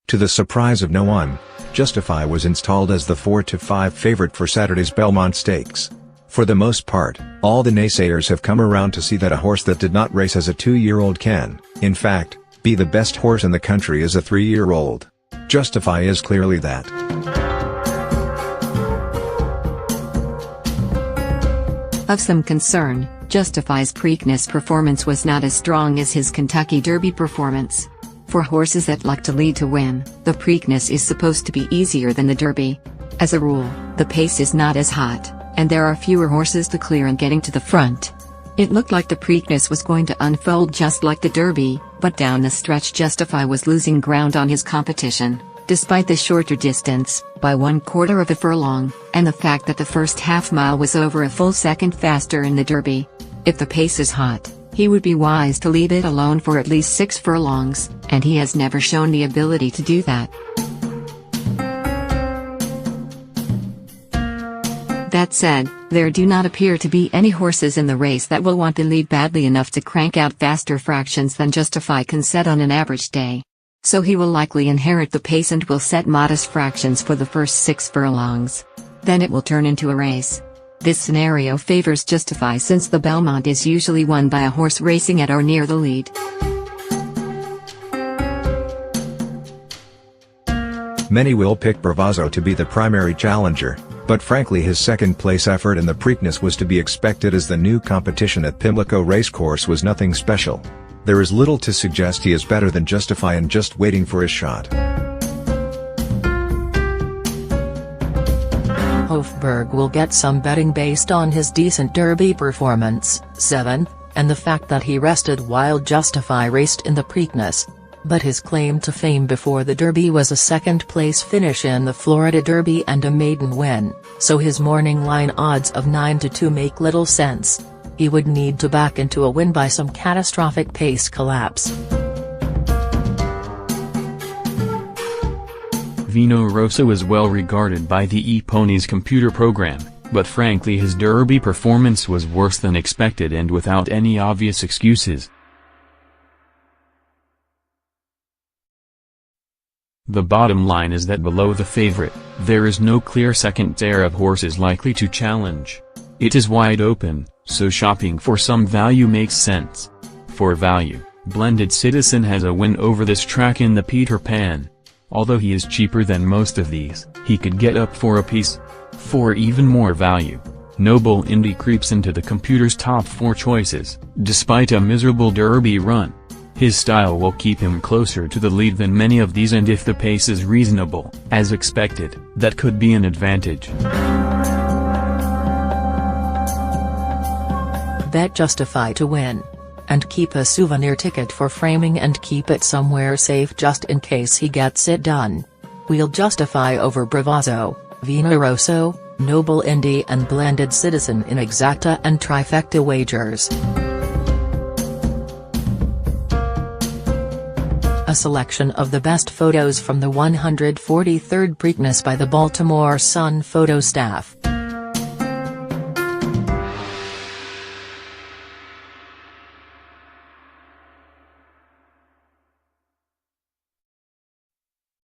To the surprise of no one, Justify was installed as the 4-5 favorite for Saturday's Belmont Stakes. For the most part, all the naysayers have come around to see that a horse that did not race as a 2-year-old can, in fact, be the best horse in the country as a 3-year-old. Justify is clearly that. Of some concern, Justify's Preakness performance was not as strong as his Kentucky Derby performance. For horses that like to lead to win, the Preakness is supposed to be easier than the Derby. As a rule, the pace is not as hot, and there are fewer horses to clear in getting to the front. It looked like the Preakness was going to unfold just like the Derby, but down the stretch Justify was losing ground on his competition, despite the shorter distance, by 1/4 of a furlong, and the fact that the first half-mile was over a full second faster in the Derby. If the pace is hot, he would be wise to leave it alone for at least 6 furlongs, and he has never shown the ability to do that. That said, there do not appear to be any horses in the race that will want the lead badly enough to crank out faster fractions than Justify can set on an average day. So he will likely inherit the pace and will set modest fractions for the first 6 furlongs. Then it will turn into a race. This scenario favors Justify since the Belmont is usually won by a horse racing at or near the lead. Many will pick Bravazzo to be the primary challenger, but frankly his second-place effort in the Preakness was to be expected as the new competition at Pimlico Racecourse was nothing special. There is little to suggest he is better than Justify and just waiting for his shot. Hofburg will get some betting based on his decent Derby performance, 7th, and the fact that he rested while Justify raced in the Preakness. But his claim to fame before the Derby was a second-place finish in the Florida Derby and a maiden win, so his morning line odds of 9-2 make little sense. He would need to back into a win by some catastrophic pace collapse. Vino Rosso is well regarded by the ePonies computer program, but frankly his Derby performance was worse than expected and without any obvious excuses. The bottom line is that below the favorite, there is no clear second tier of horses likely to challenge. It is wide open, so shopping for some value makes sense. For value, Blended Citizen has a win over this track in the Peter Pan. Although he is cheaper than most of these, he could get up for a piece. For even more value, Noble Indy creeps into the computer's top 4 choices, despite a miserable Derby run. His style will keep him closer to the lead than many of these, and if the pace is reasonable, as expected, that could be an advantage. Bet Justify to win. And keep a souvenir ticket for framing and keep it somewhere safe just in case he gets it done. Wheel Justify over Bravazzo, Vino Rosso, Noble Indy and Blended Citizen in exacta and trifecta wagers. A selection of the best photos from the 143rd Preakness by the Baltimore Sun photo staff.